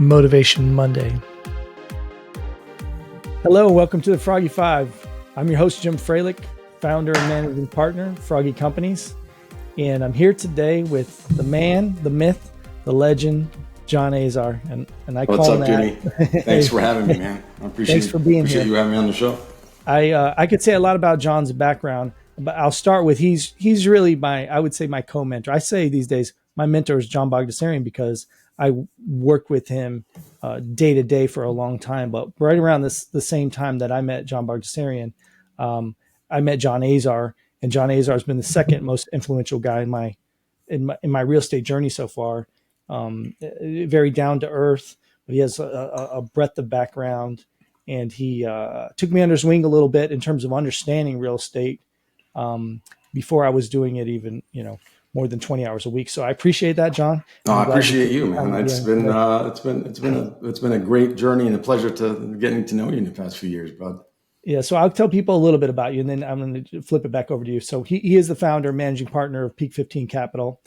Motivation Monday. Hello, welcome to the Froggy Five. I'm your host, Jim Freilich, founder and managing partner, Froggy Companies. And I'm here today with the man, the myth, the legend, John Azar. And I What's call up, him Jimmy? Thanks for having me, man. I appreciate you having me on the show. I could say a lot about John's background, but I'll start with he's really I would say my co-mentor. I say these days my mentor is John Bogdasarian because I worked with him day to day for a long time. But right around the same time that I met John Bogdasarian, I met John Azar, and John Azar has been the second most influential guy in my real estate journey so far. Very down to earth, but he has a breadth of background, and he took me under his wing a little bit in terms of understanding real estate before I was doing it even, more than 20 hours a week. So I appreciate that, John. I appreciate you, man. It's been a great journey and a pleasure to getting to know you in the past few years, bud. Yeah. So I'll tell people a little bit about you, and then I'm going to flip it back over to you. So he is the founder and managing partner of Peak 15 Capital,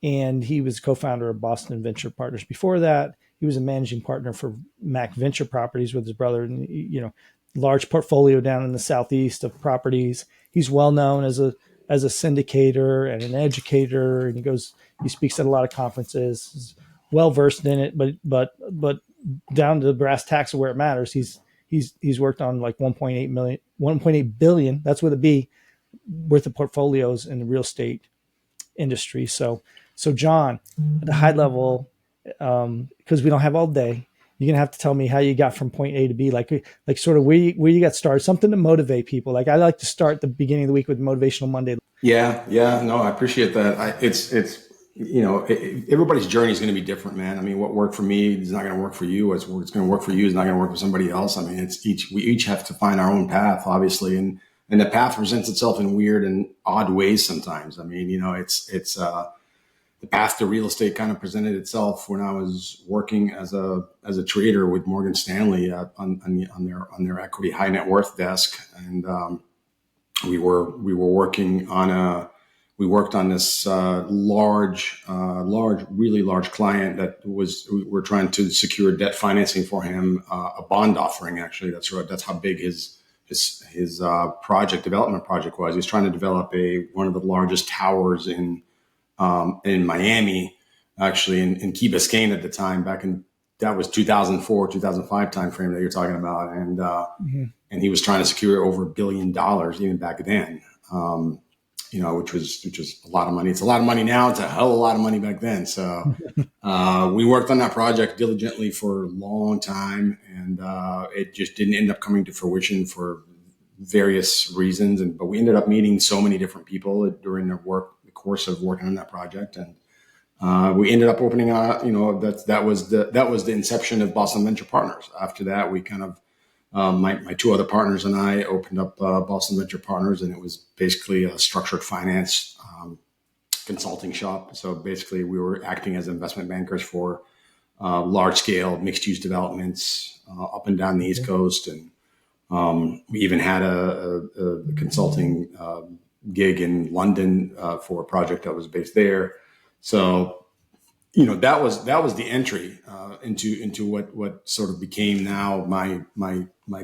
and he was co-founder of Boston Venture Partners. Before that, he was a managing partner for Mac Venture Properties with his brother, and, large portfolio down in the Southeast of properties. He's well known as a syndicator and an educator, and he speaks at a lot of conferences. He's well versed in it, but down to the brass tacks of where it matters. He's worked on like 1.8 billion, that's with a B, worth of portfolios in the real estate industry. So John, at a high level, because we don't have all day, you're going to have to tell me how you got from point A to B, like sort of where you got started, something to motivate people. Like I like to start the beginning of the week with Motivational Monday. Yeah. No, I appreciate that. Everybody's journey is going to be different, man. I mean, what worked for me is not going to work for you. What's going to work for you is not going to work for somebody else. I mean, we each have to find our own path, obviously. And the path presents itself in weird and odd ways sometimes. I mean, the path to real estate kind of presented itself when I was working as a trader with Morgan Stanley on their equity high net worth desk, and we worked on this really large client that we're trying to secure debt financing for him, a bond offering. Actually, that's how big his development project was. He was trying to develop one of the largest towers in Miami, actually in Key Biscayne at the time, that was 2004, 2005 timeframe that you're talking about. And, and he was trying to secure over $1 billion even back then, which was a lot of money. It's a lot of money now. It's a hell of a lot of money back then. So, we worked on that project diligently for a long time, and, it just didn't end up coming to fruition for various reasons. But we ended up meeting so many different people during the course of working on that project, and we ended up opening that was the inception of Boston Venture Partners. After that, we kind of my two other partners and I opened up Boston Venture Partners, and it was basically a structured finance consulting shop. So basically we were acting as investment bankers for large scale mixed use developments up and down the East Coast, and we even had a consulting gig in London for a project that was based there. So, that was the entry into what sort of became now my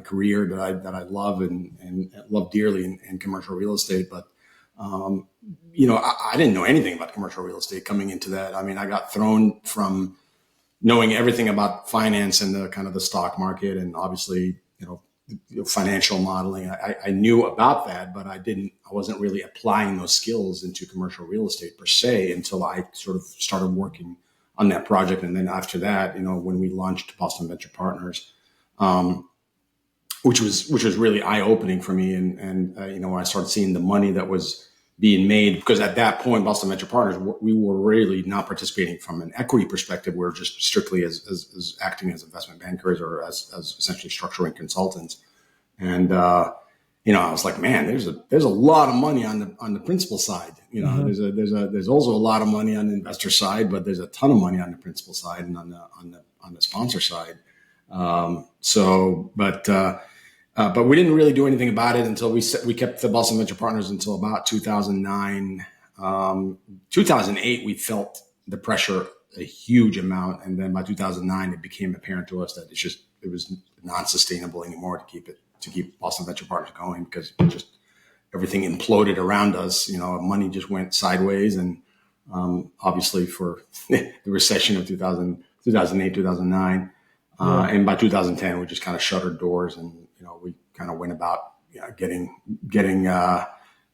career that I love and love dearly in commercial real estate. But I didn't know anything about commercial real estate coming into that. I mean, I got thrown from knowing everything about finance and the kind of the stock market, and obviously, financial modeling. I knew about that, but I wasn't really applying those skills into commercial real estate per se until I sort of started working on that project. And then after that, when we launched Boston Venture Partners, which was really eye opening for me. And when I started seeing the money that was being made, because at that point, Boston Venture Partners, we were really not participating from an equity perspective. We were just strictly as acting as investment bankers or as essentially structuring consultants. And, I was like, man, there's a lot of money on the principal side. There's also a lot of money on the investor side, but there's a ton of money on the principal side and on the sponsor side. But we didn't really do anything about it until we kept the Boston Venture Partners until about 2009. 2008, we felt the pressure a huge amount. And then by 2009, it became apparent to us that it was non-sustainable anymore to keep Boston Venture Partners going, because everything imploded around us. Money just went sideways. And obviously for the recession of 2008, 2009. And by 2010, we just kind of shuttered doors, and, we kind of went about getting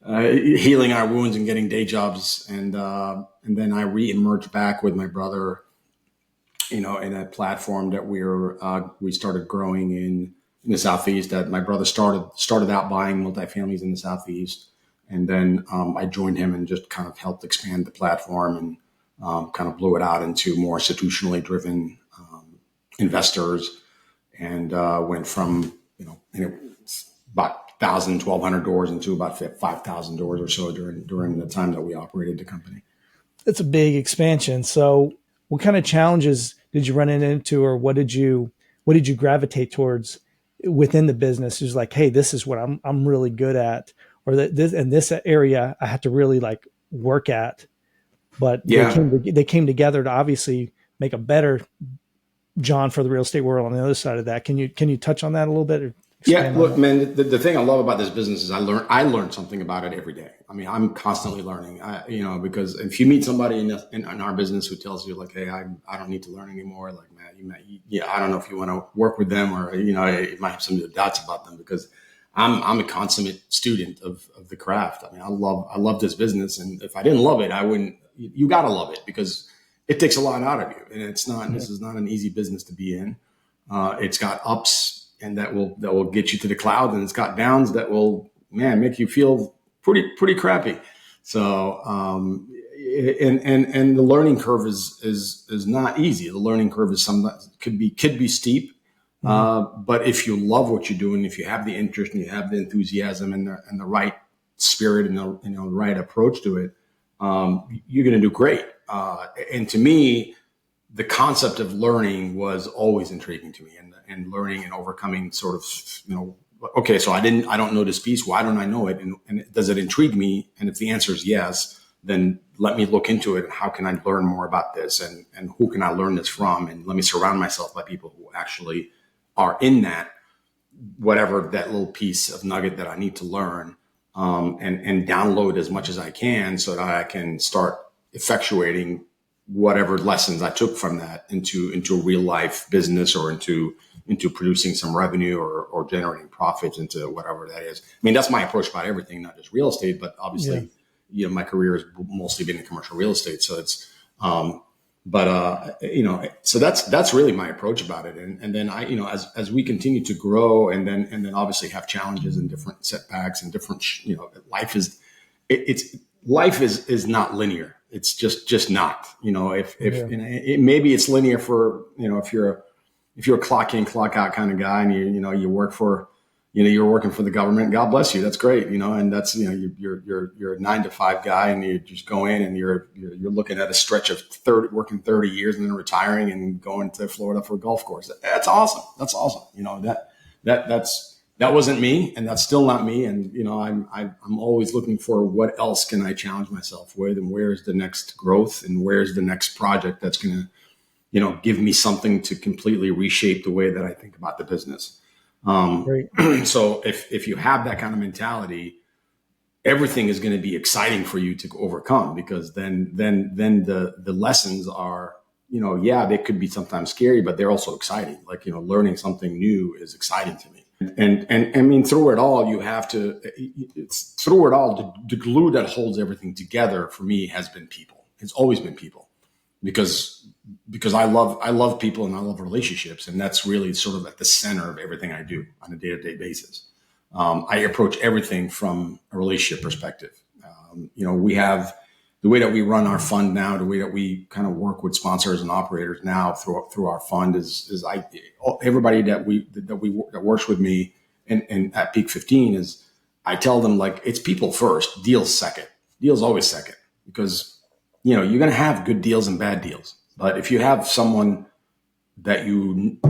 healing our wounds and getting day jobs. And then I re-emerged back with my brother, in a platform that we started growing in the Southeast. That my brother started out buying multifamilies in the Southeast. And then I joined him and just kind of helped expand the platform, and kind of blew it out into more institutionally driven investors, and went from, about 1,000, 1,200 doors into about 5,000 doors or so during the time that we operated the company. That's a big expansion. So what kind of challenges did you run into, or what did you gravitate towards within the business? Who's like, hey, this is what I'm really good at, or that this area I have to really like work at. But they came together to obviously make a better John for the real estate world on the other side of that. Can you touch on that a little bit? Or look, man, the thing I love about this business is I learn something about it every day. I mean, I'm constantly learning, because if you meet somebody in our business who tells you like, hey, I don't need to learn anymore, like, man, I don't know if you want to work with them, or, you might have some doubts about them, because I'm a consummate student of the craft. I mean, I love this business. And if I didn't love it, I wouldn't. You got to love it, because it takes a lot out of you. And this is not an easy business to be in. It's got ups and that will get you to the cloud, and it's got downs that will, make you feel pretty crappy. So, and the learning curve is not easy. The learning curve is could be steep. But if you love what you're doing, if you have the interest and you have the enthusiasm and the right spirit and the right approach to it, you're going to do great. And to me, the concept of learning was always intriguing to me, and learning and overcoming sort of, okay, so I don't know this piece. Why don't I know it? And does it intrigue me? And if the answer is yes, then let me look into it. How can I learn more about this? And who can I learn this from? And let me surround myself by people who actually are in that, whatever that little piece of nugget that I need to learn, and download as much as I can, so that I can start effectuating whatever lessons I took from that into a real life business, or into producing some revenue, or generating profits, into whatever that is. I mean, that's my approach about everything, not just real estate, but obviously, my career has mostly been in commercial real estate. So it's, so that's really my approach about it. And then as we continue to grow, and then obviously have challenges and different setbacks and different, life is not linear. It's just not, maybe it's linear for, if you're a clock in, clock out kind of guy, and you work for, you're working for the government, God bless you. That's great. And that's, you're a 9 to 5 guy, and you just go in and you're looking at a stretch of working 30 years and then retiring and going to Florida for a golf course. That's awesome. That's awesome. That wasn't me, and that's still not me. And, I'm always looking for what else can I challenge myself with, and where's the next growth, and where's the next project that's going to, give me something to completely reshape the way that I think about the business. So if you have that kind of mentality, everything is going to be exciting for you to overcome, because then the lessons are, they could be sometimes scary, but they're also exciting. Like, learning something new is exciting to me. And I mean, through it all, the glue that holds everything together for me has been people. It's always been people, because I love people, and I love relationships. And that's really sort of at the center of everything I do on a day-to-day basis. I approach everything from a relationship perspective. We have the way that we run our fund now, the way that we kind of work with sponsors and operators now through our fund is everybody that works with me and at Peak 15 is, I tell them, like, it's people first, deals second. Deals always second, because you're going to have good deals and bad deals. But if you have someone that you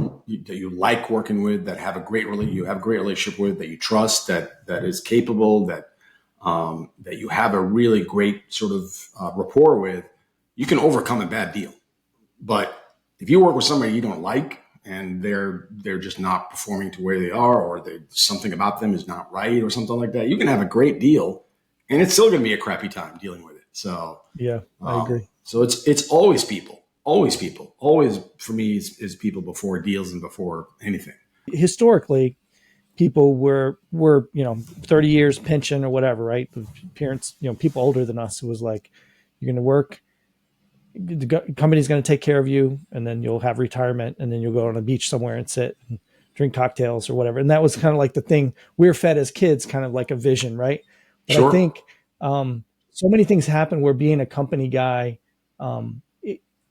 like working with, that you have a great relationship with, that you trust, that is capable, that you have a really great sort of rapport with, you can overcome a bad deal. But if you work with somebody you don't like and they're just not performing to where they are, or something about them is not right or something like that, you can have a great deal and it's still going to be a crappy time dealing with it. So yeah, I agree. So it's always people, always for me is people before deals and before anything. Historically, people were 30 years pension or whatever, right? The parents, people older than us, it was like, you're going to work, the company's going to take care of you, and then you'll have retirement, and then you'll go on a beach somewhere and sit and drink cocktails or whatever. And that was kind of like the thing we were fed as kids, kind of like a vision, right? But Sure. I think so many things happen where being a company guy,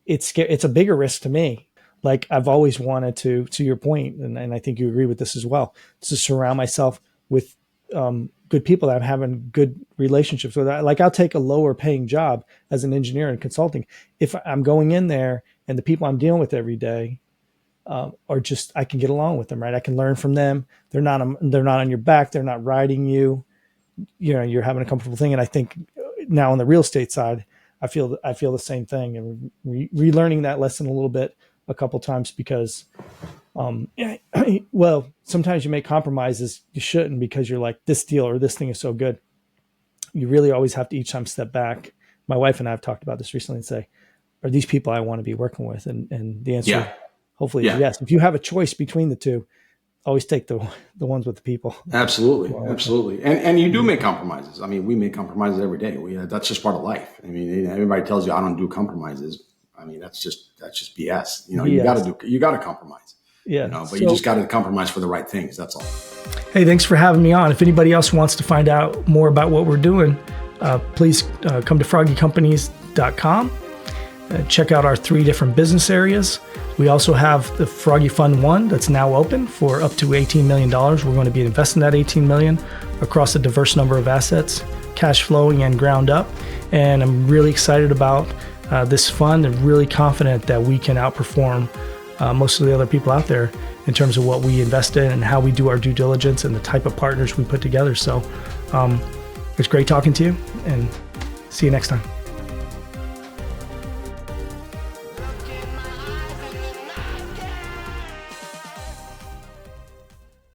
it's a bigger risk to me. Like I've always wanted to your point, and I think you agree with this as well, to surround myself with good people that I'm having good relationships with. Like I'll take a lower paying job as an engineer and consulting if I'm going in there and the people I'm dealing with every day are just, I can get along with them, right? I can learn from them. They're not on your back. They're not riding you. You're having a comfortable thing. And I think now on the real estate side, I feel the same thing, and relearning that lesson a little bit a couple times because, well, sometimes you make compromises you shouldn't because you're like, this deal or this thing is so good. You really always have to each time step back. My wife and I have talked about this recently and say, are these people I want to be working with? And the answer hopefully is yes. If you have a choice between the two, always take the ones with the people. Absolutely. Absolutely. And you do make compromises. I mean, we make compromises every day. That's just part of life. I mean, everybody tells you I don't do compromises. I mean, that's just BS. You got to compromise. Yeah. But you just got to compromise for the right things. That's all. Hey, thanks for having me on. If anybody else wants to find out more about what we're doing, please come to froggycompanies.com. Check out our 3 different business areas. We also have the Froggy Fund 1 that's now open for up to $18 million. We're going to be investing that $18 million across a diverse number of assets, cash flowing and ground up. And I'm really excited about this fund and really confident that we can outperform most of the other people out there in terms of what we invest in and how we do our due diligence and the type of partners we put together. So it's great talking to you, and see you next time.